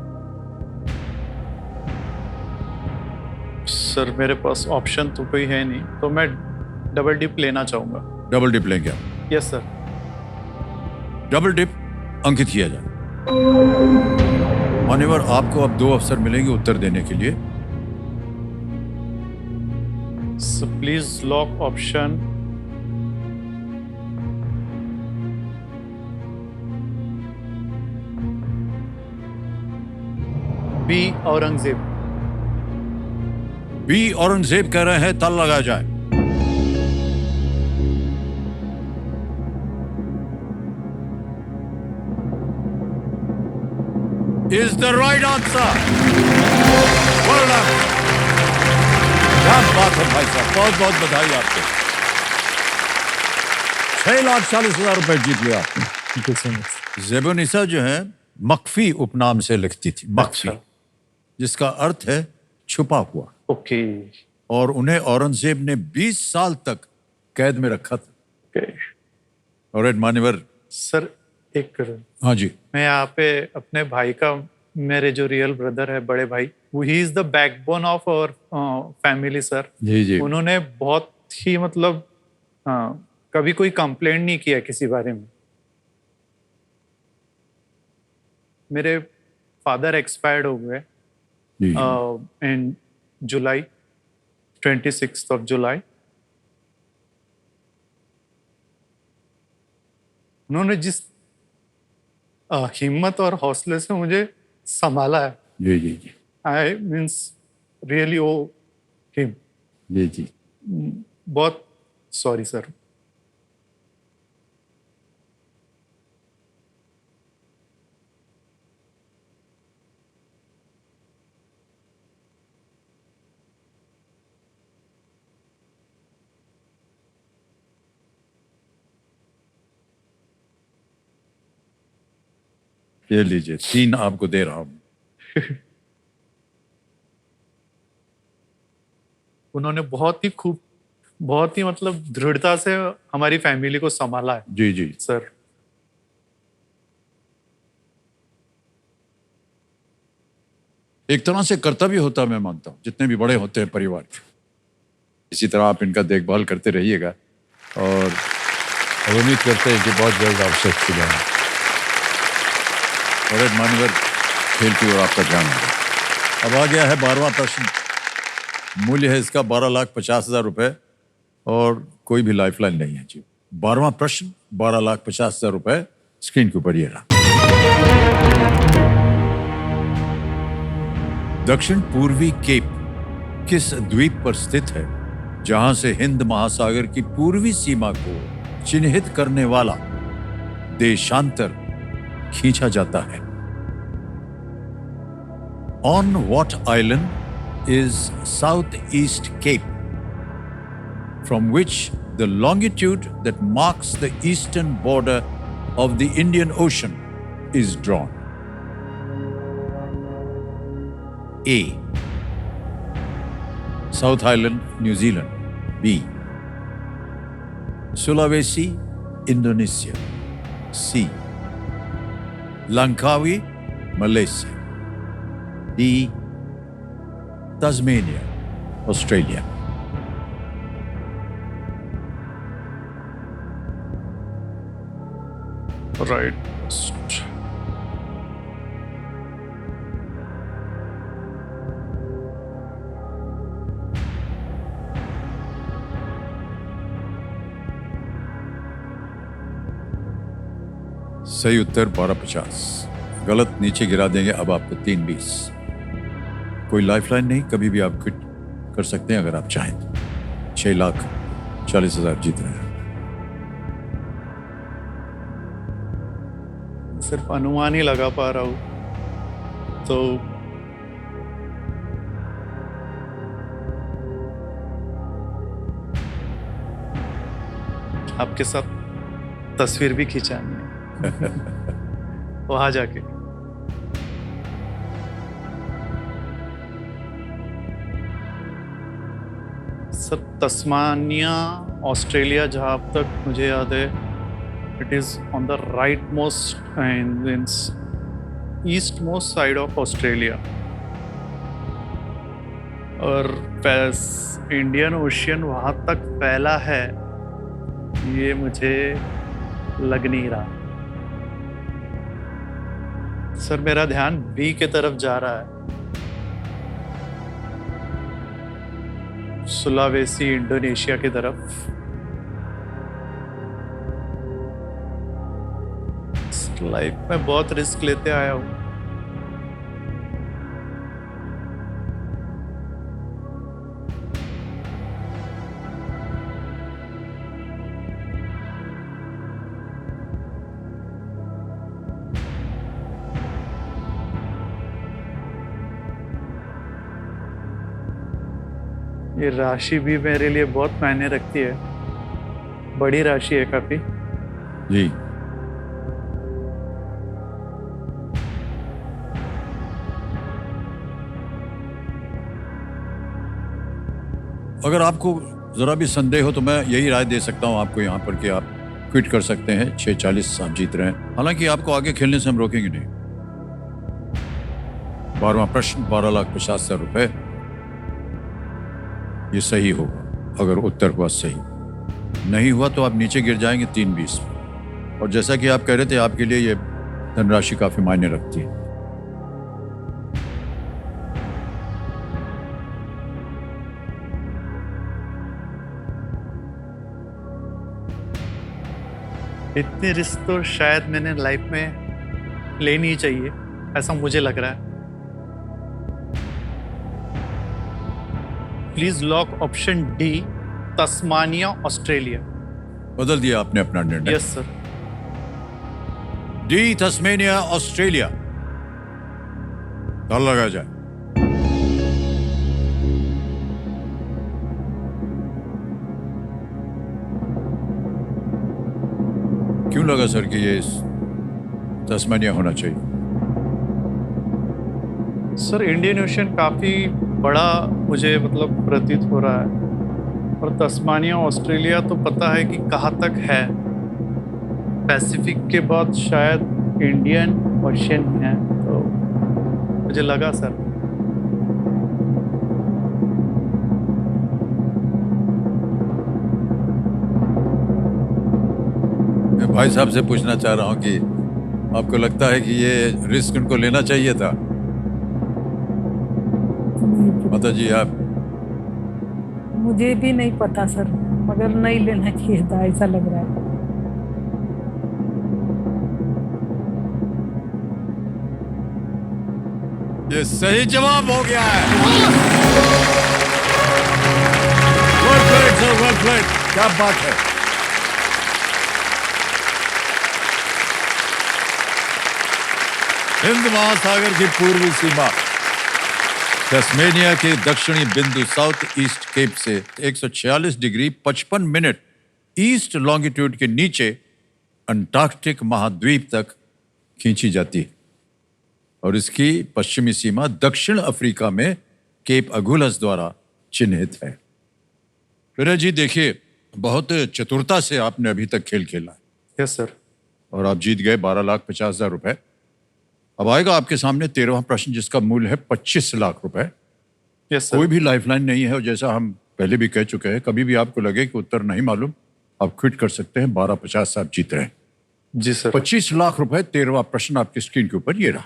सर मेरे पास ऑप्शन तो कोई है नहीं, तो मैं डबल डिप लेना चाहूंगा। डबल डिप लेंगे आप? Yes sir. डबल डिप अंकित किया जाए। मान्यवर, आपको अब 2 अवसर मिलेंगे उत्तर देने के लिए। So please lock option B, Aurangzeb. B Aurangzeb कह रहे हैं, ताल लगाया जाए। Is the right answer? Well done. क्या बात है भाई साहब, बहुत बहुत बधाई आपको। 6,40,000 रुपए जीत लिया आपने। जेबुनिसा जो है मख्फी उपनाम से लिखती थी, मख्फी, जिसका अर्थ है छुपा हुआ। ओके। और उन्हें औरंगजेब ने 20 साल तक कैद में रखा था। और मान्यवर सर एक हाँ जी, मैं यहाँ पे अपने भाई का, मेरे जो रियल ब्रदर है, बड़े भाई, he is the backbone of our family sir. जी जी। उन्होंने बहुत ही मतलब कभी कोई कंप्लेंट नहीं किया किसी बारे में। मेरे फादर एक्सपायर्ड हो गए जी, इन जुलाई, 26th of July। उन्होंने जिस हिम्मत और हौसले से मुझे संभाला है, जी जी जी I means really owe him. जी जी। बहुत सॉरी सर। ये लीजिए 3 आपको दे रहा हूं। उन्होंने बहुत ही मतलब दृढ़ता से हमारी फैमिली को संभाला है जी जी। सर। एक तरह से कर्तव्य होता है, मैं मानता हूं, जितने भी बड़े होते हैं परिवार के। इसी तरह आप इनका देखभाल करते रहिएगा और उम्मीद करते हैं कि बहुत जल्द आप स्वस्थ हो जाएंगे। और एक मान्यवर खेल की ओर आपका ध्यान होगा। अब आ गया है 12वां प्रश्न। मूल्य है इसका 12,50,000 रुपए और कोई भी लाइफलाइन नहीं है जी। 12वां प्रश्न 12,50,000 रुपए स्क्रीन के ऊपर ये रहा। दक्षिण पूर्वी केप किस द्वीप पर स्थित है जहां से हिंद महासागर की पूर्वी सीमा को चिन्हित करने वाला देशांतर खींचा जाता है? On what island is south east cape from which the longitude that marks the eastern border of the Indian ocean is drawn? A. South Island, New Zealand. B. Sulawesi, Indonesia. C. Langkawi, Malaysia. D. Tasmania, Australia. Right. सही उत्तर 12,50। गलत नीचे गिरा देंगे अब आपको 3,20। कोई lifeline नहीं, कभी भी आप क्विट कर सकते हैं अगर आप चाहें तो। 6,40,000 जीत रहे हैं। सिर्फ अनुमान ही लगा पा रहा हूँ तो आपके साथ तस्वीर भी खिंचानी है वहां जाके। सर तस्मानिया ऑस्ट्रेलिया, जहां तक मुझे याद है, it is on the right most and east most side of Australia और इंडियन ओशियन वहां तक फैला है, ये मुझे लग नहीं रहा। सर मेरा ध्यान बी के तरफ जा रहा है, सुलावेसी इंडोनेशिया की तरफ। लाइफ में बहुत रिस्क लेते आया हूं। ये राशि भी मेरे लिए बहुत मायने रखती है, बड़ी राशि है काफी। जी अगर आपको जरा भी संदेह हो तो मैं यही राय दे सकता हूं आपको यहाँ पर कि आप क्विट कर सकते हैं। 6,40 आप जीत रहे हैं, हालांकि आपको आगे खेलने से हम रोकेंगे नहीं। 12वां प्रश्न 12,50,000 रुपए, ये सही होगा अगर उत्तर हुआ सही, नहीं हुआ तो आप नीचे गिर जाएंगे 3,20। और जैसा कि आप कह रहे थे, आपके लिए ये धनराशि काफी मायने रखती है। इतनी रिस्क तो शायद मैंने लाइफ में लेनी ही चाहिए, ऐसा मुझे लग रहा है। Please lock option D, Tasmania Australia. बदल दिया आपने अपना निर्णय? Yes sir. डी तस्मेनिया ऑस्ट्रेलिया, ताला लगा जाए। क्यों लगा सर कि ये तस्मानिया होना चाहिए? सर इंडियन ओशन काफ़ी बड़ा मुझे मतलब प्रतीत हो रहा है, और तस्मानिया ऑस्ट्रेलिया तो पता है कि कहाँ तक है। पैसिफिक के बाद शायद इंडियन ओशन है, तो मुझे लगा सर। मैं भाई साहब से पूछना चाह रहा हूँ कि आपको लगता है कि ये रिस्क उनको लेना चाहिए था? माता जी आप? मुझे भी नहीं पता सर, मगर नहीं लेना चाहिए था, ऐसा लग रहा है। ये सही जवाब हो गया है। Well played sir, well played, क्या बात है। हिंद महासागर की पूर्वी सीमा तस्मेनिया के दक्षिणी बिंदु साउथ ईस्ट केप से 146 डिग्री 55 मिनट ईस्ट लॉन्गिट्यूड के नीचे अंटार्कटिक महाद्वीप तक खींची जाती है, और इसकी पश्चिमी सीमा दक्षिण अफ्रीका में केप अगुलस द्वारा चिन्हित है। विनय जी देखिए, बहुत चतुरता से आपने अभी तक खेल खेला है। Yes sir. और आप जीत गए 12,50,000 रुपए। अब आएगा आपके सामने 13वां प्रश्न, जिसका मूल्य है 25 लाख रुपए। Yes sir. कोई भी लाइफलाइन नहीं है, और जैसा हम पहले भी कह चुके हैं, कभी भी आपको लगे कि उत्तर नहीं मालूम, आप क्विट कर सकते हैं। 12,50 से आप जीत रहे हैं। जी सर। 25 लाख रुपए। 13वां प्रश्न आपकी स्क्रीन के ऊपर ये रहा।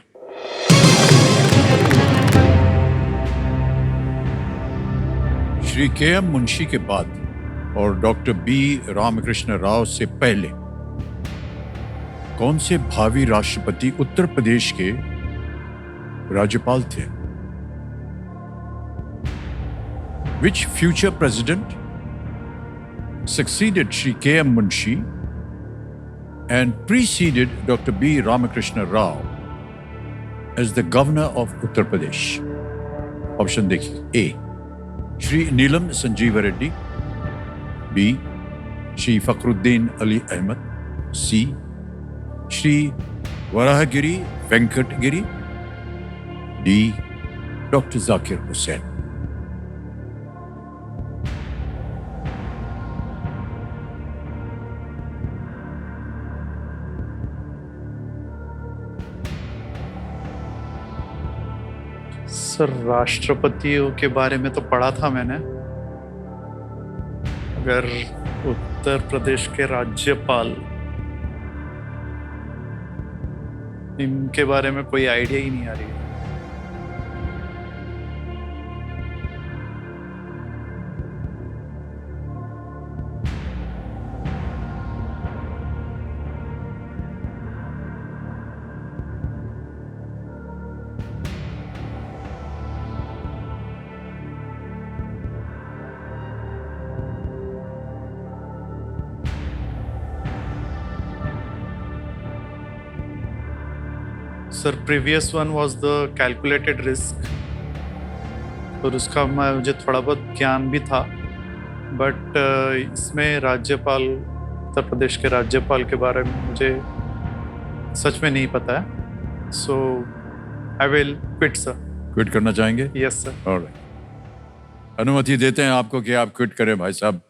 श्री के.एम. मुंशी के बाद और डॉक्टर बी रामकृष्ण राव से पहले कौन से भावी राष्ट्रपति उत्तर प्रदेश के राज्यपाल थे? Which future president succeeded Shri K.M. Munshi and preceded Dr. B. Ramakrishna Rao as the governor of Uttar Pradesh? Option देखिए। A. Shri Neelam Sanjeeva Reddy. B. Shri Fakhruddin Ali Ahmed. C. Shri Varahagiri Venkatgiri. D. Dr. Zakir Hussain. Sir राष्ट्रपतियों के बारे में तो पढ़ा था मैंने, अगर उत्तर प्रदेश के राज्यपाल, इनके बारे में कोई आइडिया ही नहीं आ रही है। Sir previous one was the calculated risk, और उसका मुझे थोड़ा बहुत ज्ञान भी था, बट इसमें राज्यपाल, उत्तर प्रदेश के राज्यपाल के बारे में मुझे सच में नहीं पता है। So I will quit sir. Quit करना चाहेंगे? Yes sir. ऑलराइट, अनुमति देते हैं आपको कि आप क्विट करें। भाई साहब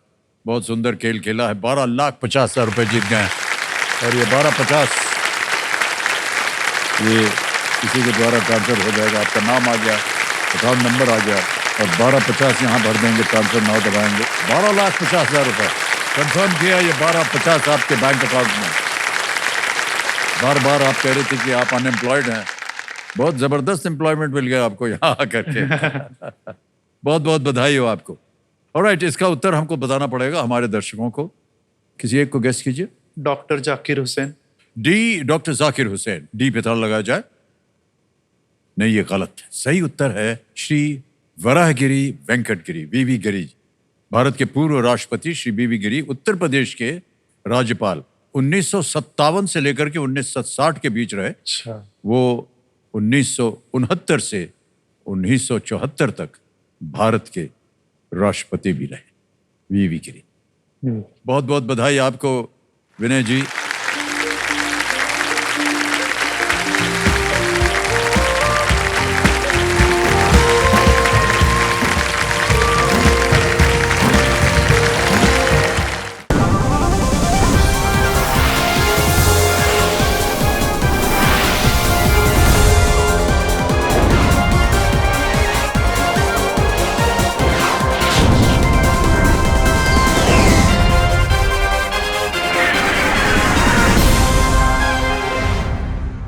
बहुत सुंदर खेल खेला है। 12,50,000 रुपए जीत गए हैं, और ये 12,50 ये किसी के द्वारा ट्रांसफर हो जाएगा। आपका नाम आ गया, अकाउंट नंबर आ गया, और 12,50 यहाँ भर देंगे, ट्रांसफर नाउ दबाएंगे। 12,50,000 रुपए कंफर्म किया। ये 12,50 आपके बैंक अकाउंट में। बार बार आप कह रहे थे कि आप अनएम्प्लॉयड हैं, बहुत जबरदस्त एम्प्लॉयमेंट मिल गया आपको यहाँ आकर के। बहुत बहुत बधाई हो आपको। ऑलराइट, इसका उत्तर हमको बताना पड़ेगा हमारे दर्शकों को। किसी एक को गेस कीजिए। Doctor Zakir Hussain. D, doctor Zakir Hussain. D पे ताला लगाया जाए। नहीं, ये गलत है। सही उत्तर है श्री वराहगिरी वेंकटगिरी, वीवी गिरी। भारत के पूर्व राष्ट्रपति श्री वीवी गिरी उत्तर प्रदेश के राज्यपाल 1957 से लेकर के 1960 के बीच रहे। अच्छा। वो 1969 से 1974 तक भारत के राष्ट्रपति भी रहे, वीवी गिरी। बहुत बहुत बधाई आपको विनय जी।